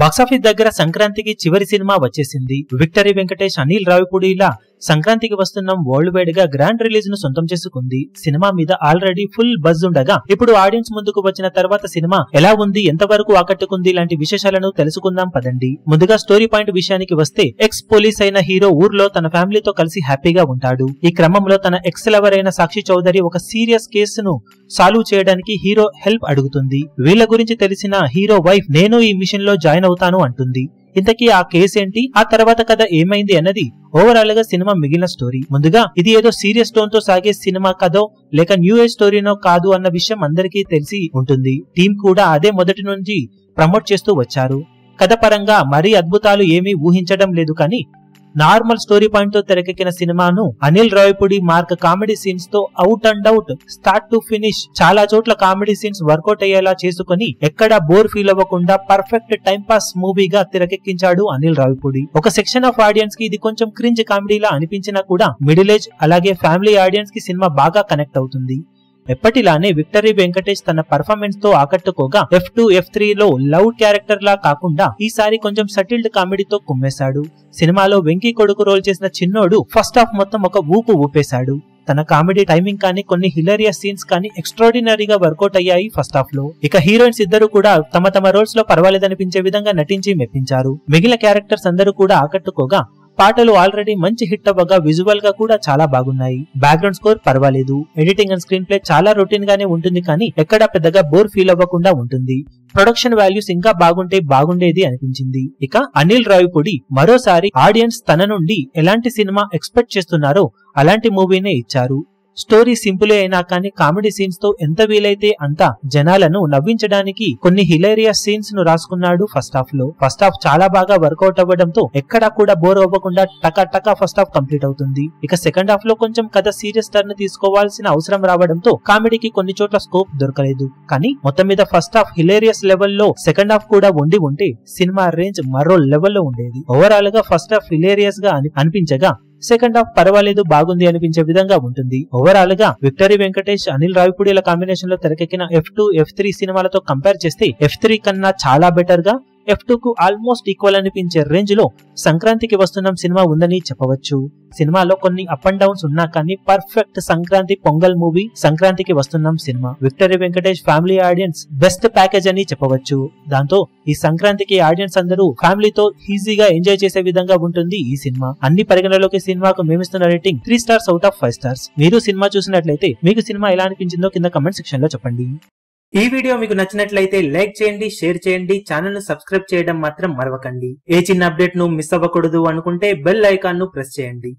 Box office దగ్గర సంక్రాంతికి చివరి సినిమా వచ్చేసింది. విక్టరీ వెంకటేష్, అనిల్ రావిపూడిలా సంక్రాంతికి వస్తున్న వరల్డ్ వైడ్ గా గ్రాండ్ రిలీజ్ ను సొంతం చేసుకుంది. సినిమా మీద ఆల్రెడీ ఫుల్ బజ్ ఉండగా ఇప్పుడు ఆడియన్స్ ముందుకు వచ్చిన తర్వాత సినిమా ఎలా ఉంది, ఎంతవరకు ఆకట్టుకుంది లాంటి విశేషాలను తెలుసుకుందాం పదండి. ముందుగా స్టోరీ పాయింట్ విషయానికి వస్తే, ఎక్స్ పోలీస్ అయిన హీరో ఊర్లో తన ఫ్యామిలీతో కలిసి హ్యాపీగా ఉంటాడు. ఈ క్రమంలో తన ఎక్స్ లవర్ అయిన సాక్షి చౌదరి ఒక సీరియస్ కేసును సాల్వ్ చేయడానికి హీరో హెల్ప్ అడుగుతుంది. వీళ్ళ గురించి తెలిసిన హీరో వైఫ్ నేను ఈ మిషన్ లో జాయిన్ అవుతాను అంటుంది. ఇంతకీ ఆ కేసు ఏంటి, ఆ తర్వాత కథ ఏమైంది అన్నది ఓవరాల్ గా సినిమా మిగిలిన స్టోరీ. ముందుగా ఇది ఏదో సీరియస్ టోన్ తో సాగే సినిమా కదో లేక న్యూ ఏజ్ స్టోరీనో కాదు అన్న విషయం అందరికీ తెలిసి ఉంటుంది. టీం కూడా అదే మొదటి నుంచి ప్రమోట్ చేస్తూ వచ్చారు. కథ పరంగా మరీ అద్భుతాలు ఏమీ ఊహించడం లేదు, కానీ నార్మల్ స్టోరీ పాయింట్ తో తెరకెక్కిన సినిమాను Anil Ravipudi mark comedy scenes తో out and out start to finish చాలా చోట్ల కామెడీ సీన్స్ వర్కౌట్ అయ్యేలా చేసుకుని ఎక్కడా బోర్ ఫీల్ అవ్వకుండా పర్ఫెక్ట్ టైం పాస్ మూవీగా తెరకెక్కించాడు అనిల్ రావిపూడి. ఒక సెక్షన్ ఆఫ్ ఆడియన్స్ కి ఇది కొంచెం క్రింజ్ కామెడీలా అనిపించినా కూడా మిడిల్ ఏజ్ అలాగే ఫ్యామిలీ ఆడియన్స్ కి సినిమా బాగా కనెక్ట్ అవుతుంది. ఎప్పటిలానే విక్టరీ వెంకటేష్ తన పర్ఫార్మెన్స్ తో ఆకట్టుకోగా F2, F3 లో లవ్ క్యారెక్టర్ లా కాకుండా ఈసారి కొంచెం సటిల్డ్ కామెడీతో కుమ్మేశాడు. సినిమాలో వెంకీ కొడుకు రోల్ చేసిన చిన్నోడు ఫస్ట్ హాఫ్ మొత్తం ఒక ఊపు ఊపేశాడు. తన కామెడీ టైమింగ్ కానీ కొన్ని హిలేరియస్ సీన్స్ కానీ ఎక్స్ట్రాడినరీగా వర్కౌట్ అయ్యాయి ఫస్ట్ హాఫ్ లో. ఇక హీరోయిన్స్ ఇద్దరు కూడా తమ తమ రోల్స్ లో పర్వాలేదనిపించే విధంగా నటించి మెప్పించారు. మిగిలిన క్యారెక్టర్స్ అందరూ కూడా ఆకట్టుకోగా పాటలు ఆల్రెడీ మంచి హిట్ అవ్వగా విజువల్ గా కూడా చాలా బాగున్నాయి. బ్యాక్గ్రౌండ్ స్కోర్ పర్వాలేదు. ఎడిటింగ్ అండ్ స్క్రీన్ ప్లే చాలా రొటీన్ గానే ఉంటుంది, కానీ ఎక్కడా పెద్దగా బోర్ ఫీల్ అవ్వకుండా ఉంటుంది. ప్రొడక్షన్ వాల్యూస్ ఇంకా బాగుంటే బాగుండేది అనిపించింది. ఇక అనిల్ రావిపూడి మరోసారి ఆడియన్స్ తన నుండి ఎలాంటి సినిమా ఎక్స్పెక్ట్ చేస్తున్నారో అలాంటి మూవీనే ఇచ్చారు. స్టోరీ సింపుల్ అయినా కానీ కామెడీ సీన్స్ తో ఎంత వీలైతే అంత జనాలను నవ్వించడానికి కొన్ని హిలేరియస్ సీన్స్ ను రాసుకున్నాడు ఫస్ట్ హాఫ్ లో. ఫస్ట్ హాఫ్ చాలా బాగా వర్కౌట్ అవ్వడంతో ఎక్కడా కూడా బోర్ అవ్వకుండా టకా ఫస్ట్ హాఫ్ కంప్లీట్ అవుతుంది. ఇక సెకండ్ హాఫ్ లో కొంచెం కథ సీరియస్ టర్న్ తీసుకోవాల్సిన అవసరం రావడంతో కామెడీకి కొన్ని చోట్ల స్కోప్ దొరకలేదు. కానీ మొత్తం మీద ఫస్ట్ హాఫ్ హిలేరియస్ లెవెల్లో సెకండ్ హాఫ్ కూడా ఉంటే సినిమా రేంజ్ మరో లెవెల్లో ఉండేది. ఓవరాల్ గా ఫస్ట్ హాఫ్ హిలేరియస్ గా అనిపించగా సెకండ్ హాఫ్ పర్వాలేదు బాగుంది అనిపించే విధంగా ఉంటుంది. ఓవరాల్ గా విక్టరీ వెంకటేష్, అనిల్ రావిపూడిల కాంబినేషన్ లో తెరకెక్కిన F2, F3 సినిమాలతో కంపేర్ చేస్తే F3 కన్నా చాలా బెటర్ గా F2 కు ఆల్మోస్ట్ ఈక్వల్ అనిపించే రేంజ్ లో సంక్రాంతికి వస్తున్న సినిమా ఉందని చెప్పవచ్చు. సినిమాలో కొన్ని అప్ అండ్ డౌన్స్ ఉన్నా కానీ పర్ఫెక్ట్ సంక్రాంతి పొంగల్ మూవీ సంక్రాంతికి వస్తున్న cinema. Victory Venkatesh family audience best package అని చెప్పవచ్చు. దాంతో ఈ సంక్రాంతికి ఆడియన్స్ అందరూ ఫ్యామిలీతో ఈజీగా ఎంజాయ్ చేసే విధంగా ఉంటుంది ఈ సినిమా. అన్ని పరిగణలోకి సినిమాకు మేమిస్తున్న rating 3 stars out of 5 stars. మీరు సినిమా చూసినట్లయితే మీకు సినిమా ఎలా అనిపించిందో కింద కమెంట్ సెక్షన్ లో చెప్పండి. ఈ వీడియో మీకు నచ్చినట్లయితే లైక్ చేయండి, షేర్ చేయండి, ఛానల్ ను సబ్స్క్రైబ్ చేయడం మాత్రం మరవకండి. ఏ చిన్న అప్డేట్ ను మిస్ అవ్వకూడదు అనుకుంటే బెల్ ఐకాన్ ను ప్రెస్ చేయండి.